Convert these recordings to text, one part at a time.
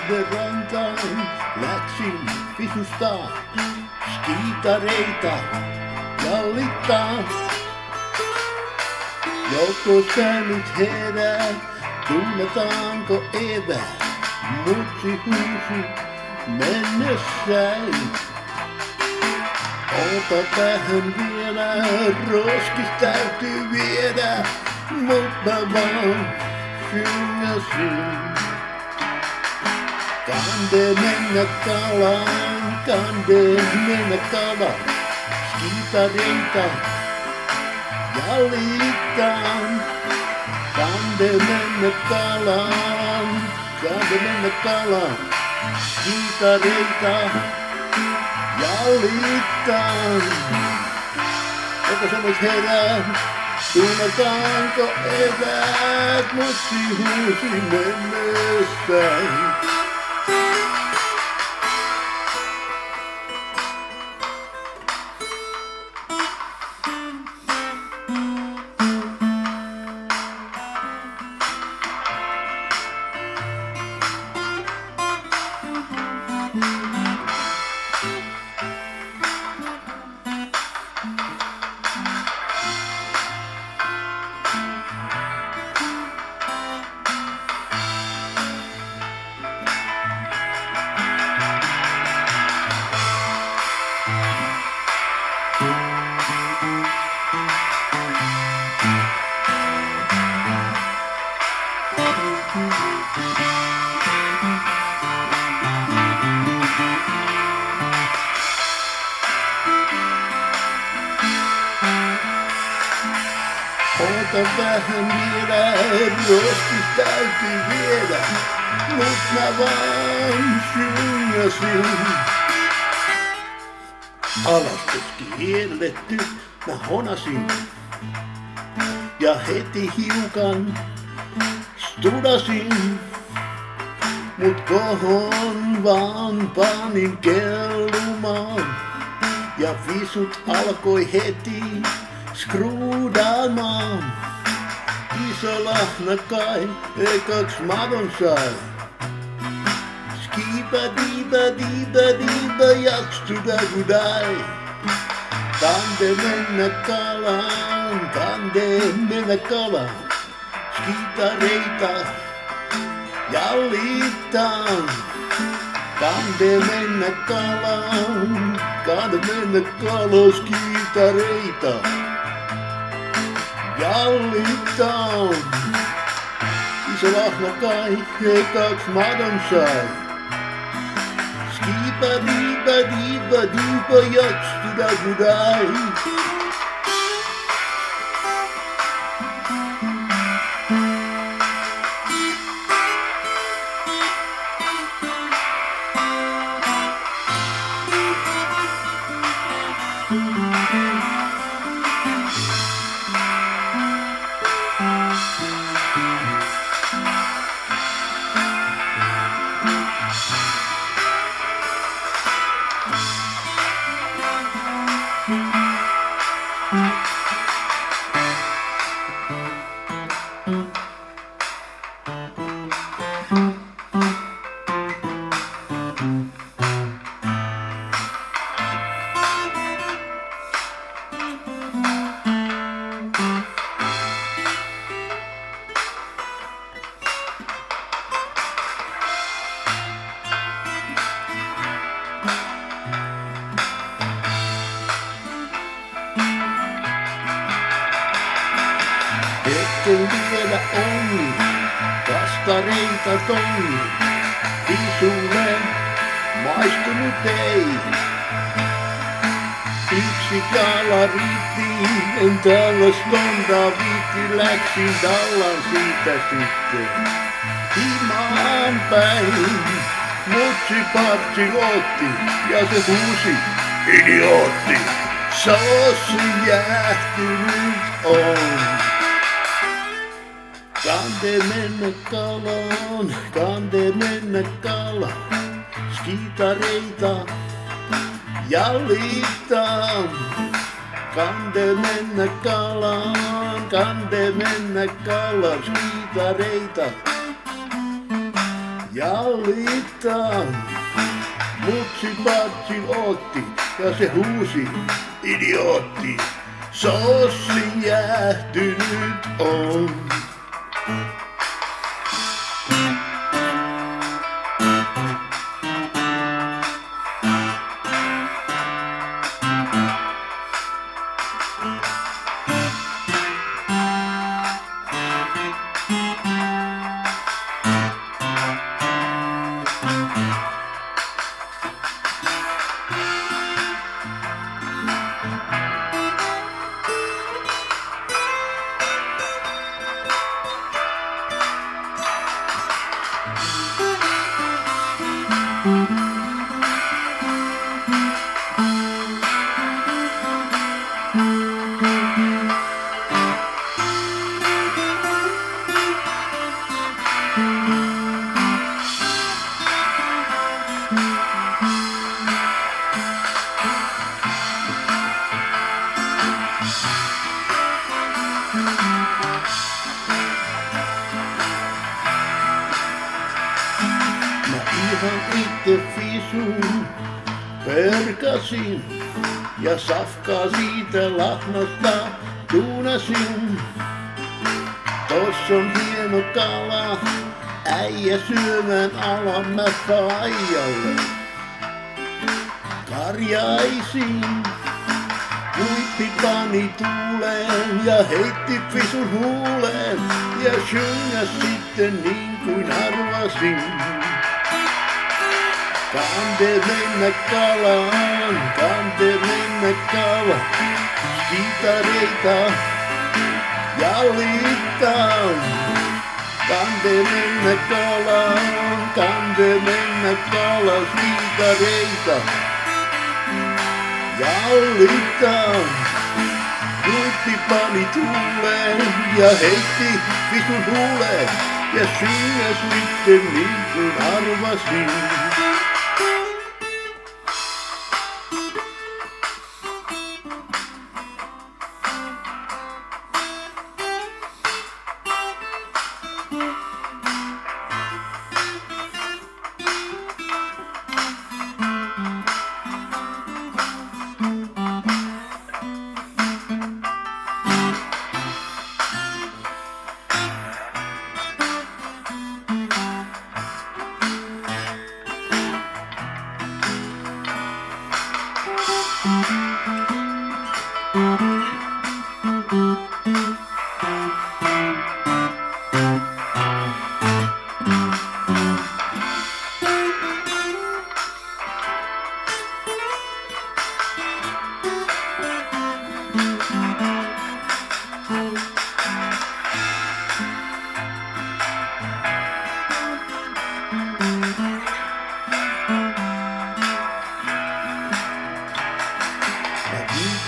Lahdenrantaan läksin visustaa, skiitareita jallittaa. Joko sä nyt herät, tunnetaanko evä, mutsi huusi mennessäin. Ota tähän vielä, roskis täytyy viedä, mut mä vaan syngäsin. Kande mennä kalaan, kande mennä kalaan, skiitareita jallitaan. Kande mennä kalaan, kande mennä kalaan, skiitareita jallitaan. Joko sä nyt herää, tunnetaanko eväät, mutsi huusi mennessäin. Ota vähän vielä, roskis täytyy viedä, mut mä vaan syngäsin. Alastus kielletty, mä honasin ja heti hiukan studasin. Mut kohon vaan panin kellumaan ja visut alkoi heti skruudaamaan. Iso lahna kai, ekaks madon sai. Skiba diba diba diba jakstuda gudai. Kande mennä kalaan, kande mennä kalaan. Skiitareita jallitaan. Kande mennä kalaan, kande mennä kalaan, skiitareita jallitaan. Iso lahna kai, ekaks madon sai. Skiba diba diba diba jakstuda gudai. Hetken vielä on kastareita tonni, visulle maistunut ei. Yksi kala riitti, en tällaistonta viitti, läksin dallan siitä sitten. Himaan päin, mutsi partsi otti ja se huusi, idiootti, sossi jäähtynyt on. Kande mennä kalaan, kande mennä kalaan, skiitareita jallitaan. Kande mennä kalaan, kande mennä kalaan, skiitareita Jallitaan. Mutsi patsin otti ja se huusi, idiootti. Sossi jäähtynyt on. Ihan itse fisuun perkasin ja safkaa siitä lahnasta tuunasin. Tossa on hieno kala, äijä syömään ala mä faijalle. Karjaisin, huippi pani tuuleen ja heitti fisun huuleen ja syngäs sitten niin kuin arvasin. Kande mennä kalaan, skitareita jallitaan. Kande mennä kalaan, skitareita jallitaan. Huippi pani tuuleen ja heitti fisun huuleen ja syngäs sitten niin kuin arvasin.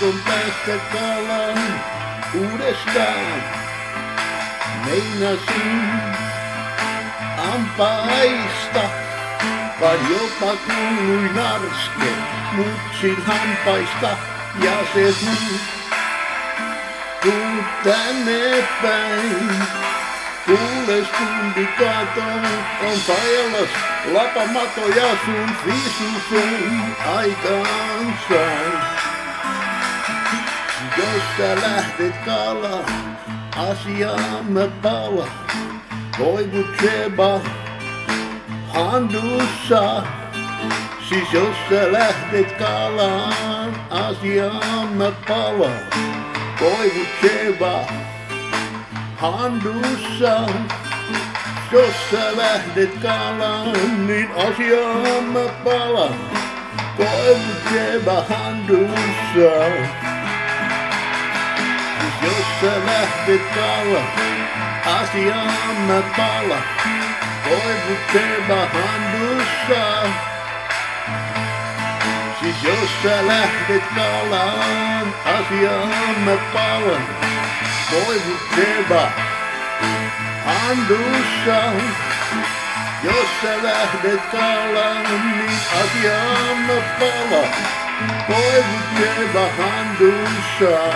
Viikon päästä kalan uudestaan. Meinasin ampaista, vai jopa kuului narske mutsin hampaista. Ja se tuu tänne päin. Kuules kumpi katon on pajalas lapamato ja sun fisus on aikaansain. Jos sä lähdet kala, asiaan mä pala. Koivutseba handussa. Siis jos sä lähdet kalaan, asiaan mä pala. Koivutseba handussa. Jos sä lähdet kalaan, niin asiaan mä pala. Koivutseba handussa. Jos sä lähdet kalaan, asiaan mä pala. Koivutseba handussa. Siis jos sä lähdet kalaan, asiaan mä palan. Koivutseba handussa. Jos sä lähdet kalaan, niin asiaan mä palan. Koivutseba handussa.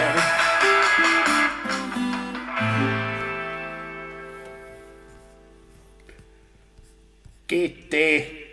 Kiitti.